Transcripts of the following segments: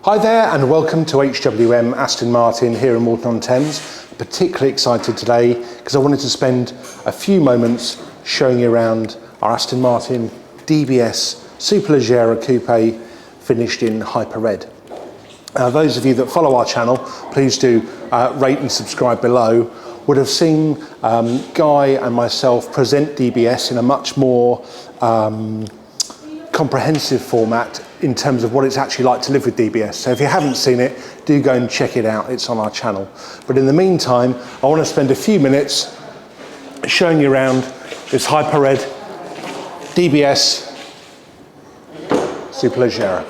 Hi there and welcome to HWM Aston Martin here in Walton-on-Thames. Particularly excited today because I wanted to spend a few moments showing you around our Aston Martin DBS Superleggera Coupe finished in Hyper Red. Those of you that follow our channel, please do rate and subscribe below, would have seen Guy and myself present DBS in a much more comprehensive format in terms of what it's actually like to live with DBS. So if you haven't seen it, do go and check it out. It's on our channel. But in the meantime, I want to spend a few minutes showing you around this Hyper Red DBS Superleggera.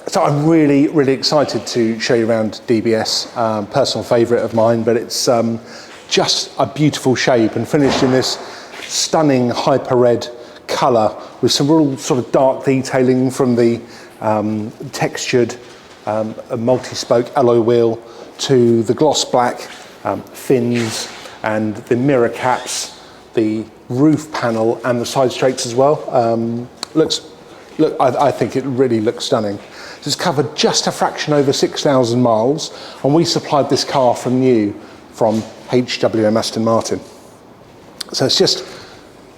So I'm really, really excited to show you around DBS, personal favourite of mine, but it's just a beautiful shape and finished in this stunning Hyper Red colour with some real sort of dark detailing from the textured multi-spoke alloy wheel to the gloss black fins and the mirror caps, the roof panel and the side strakes as well. I think it really looks stunning. So it's covered just a fraction over 6,000 miles and we supplied this car from new from HWM Aston Martin. So it's just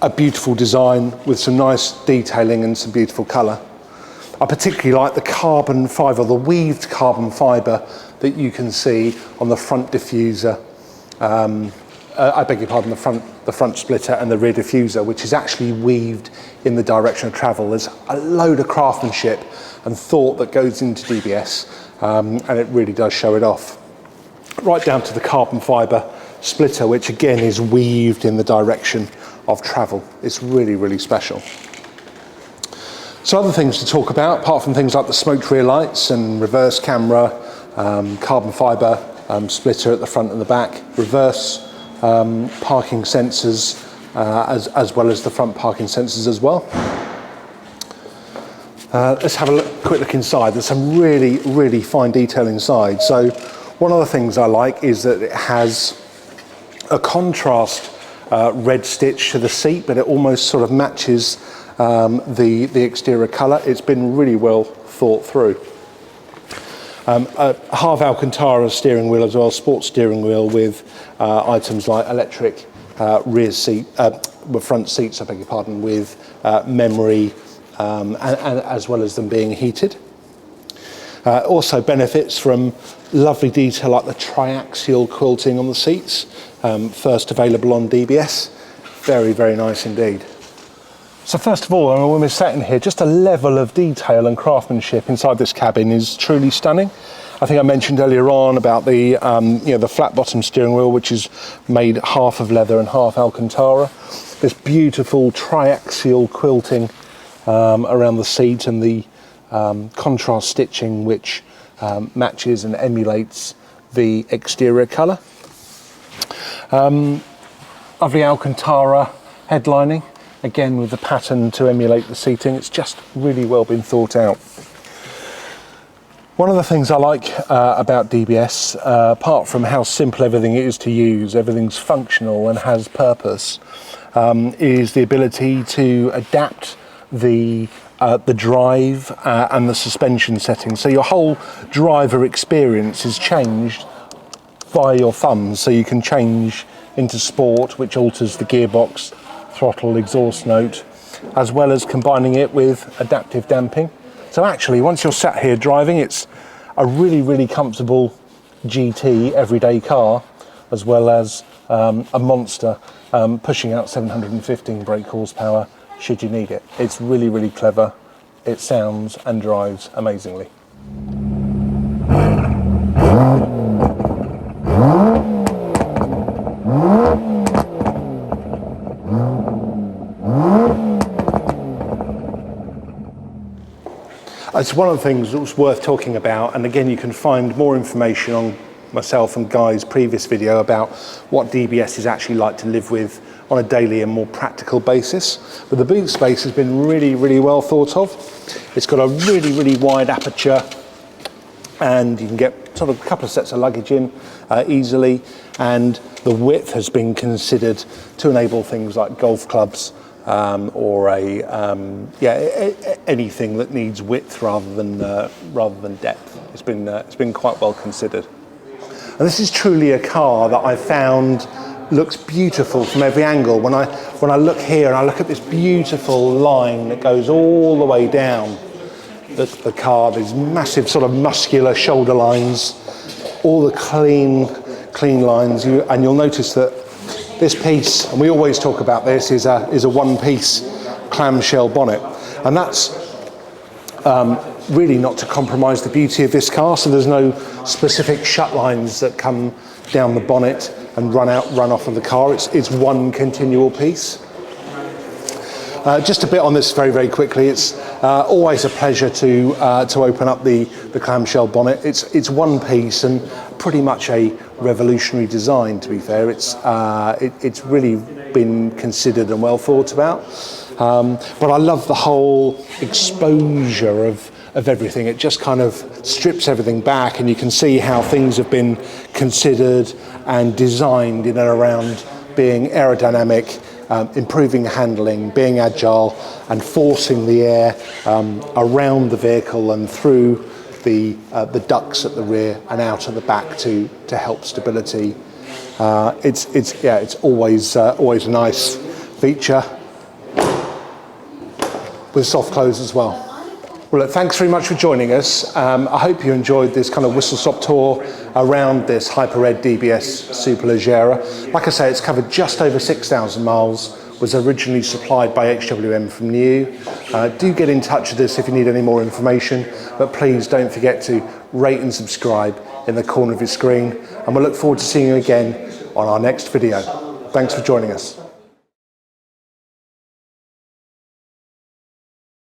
a beautiful design with some nice detailing and some beautiful colour. I particularly like the carbon fibre, the weaved carbon fibre that you can see on the front diffuser. I beg your pardon, the front splitter and the rear diffuser, which is actually weaved in the direction of travel. There's a load of craftsmanship and thought that goes into DBS, and it really does show it off. Right down to the carbon fibre splitter, which again is weaved in the direction of travel. It's really, really special. So other things to talk about, apart from things like the smoked rear lights and reverse camera, carbon fibre splitter at the front and the back, reverse parking sensors, as well as the front parking sensors as well. Let's have a quick look inside. There's some really, really fine detail inside. So one of the things I like is that it has a contrast red stitch to the seat, but it almost sort of matches the exterior colour. It's been really well thought through. A half Alcantara steering wheel as well, sports steering wheel with items like electric rear seat, front seats, I beg your pardon, with memory, and as well as them being heated. Also benefits from lovely detail like the triaxial quilting on the seats, first available on DBS. Very, very nice indeed. So first of all, when we're sat in here, just a level of detail and craftsmanship inside this cabin is truly stunning. I think I mentioned earlier on about the the flat bottom steering wheel, which is made half of leather and half Alcantara. This beautiful triaxial quilting around the seat and the contrast stitching which matches and emulates the exterior colour. Lovely Alcantara headlining, again with the pattern to emulate the seating. It's just really well been thought out. One of the things I like about DBS, apart from how simple everything is to use, everything's functional and has purpose, is the ability to adapt the drive and the suspension settings. So your whole driver experience is changed via your thumbs. So you can change into sport, which alters the gearbox, throttle, exhaust note, as well as combining it with adaptive damping. So actually, once you're sat here driving, it's a really, really comfortable GT everyday car, as well as a monster pushing out 715 brake horsepower should you need it. It's really, really clever. It sounds and drives amazingly. It's one of the things that's worth talking about, and again you can find more information on myself and Guy's previous video about what DBS is actually like to live with on a daily and more practical basis. But the boot space has been really, really well thought of. It's got a really, really wide aperture and you can get sort of a couple of sets of luggage in easily, and the width has been considered to enable things like golf clubs or anything that needs width rather than depth. It's been quite well considered. And this is truly a car that I found looks beautiful from every angle. When I look here and I look at this beautiful line that goes all the way down the car, these massive sort of muscular shoulder lines, all the clean lines, and you'll notice that this piece, and we always talk about this, is a one-piece clamshell bonnet, and that's really not to compromise the beauty of this car. So there's no specific shut lines that come down the bonnet and run off of the car. It's one continual piece. Just a bit on this very quickly. It's always a pleasure to open up the clamshell bonnet. It's one piece and pretty much a revolutionary design, to be fair. It's really been considered and well thought about. But I love the whole exposure of everything. It just kind of strips everything back, and you can see how things have been considered and designed in and around being aerodynamic, improving handling, being agile, and forcing the air around the vehicle and through the ducts at the rear and out at the back to help stability. It's always a nice feature with soft close as well. Well, look, thanks very much for joining us. I hope you enjoyed this kind of whistle-stop tour around this Hyper-Red DBS Superleggera. Like I say, it's covered just over 6,000 miles, was originally supplied by HWM from new. Do get in touch with us if you need any more information, but please don't forget to rate and subscribe in the corner of your screen, and we'll look forward to seeing you again on our next video. Thanks for joining us.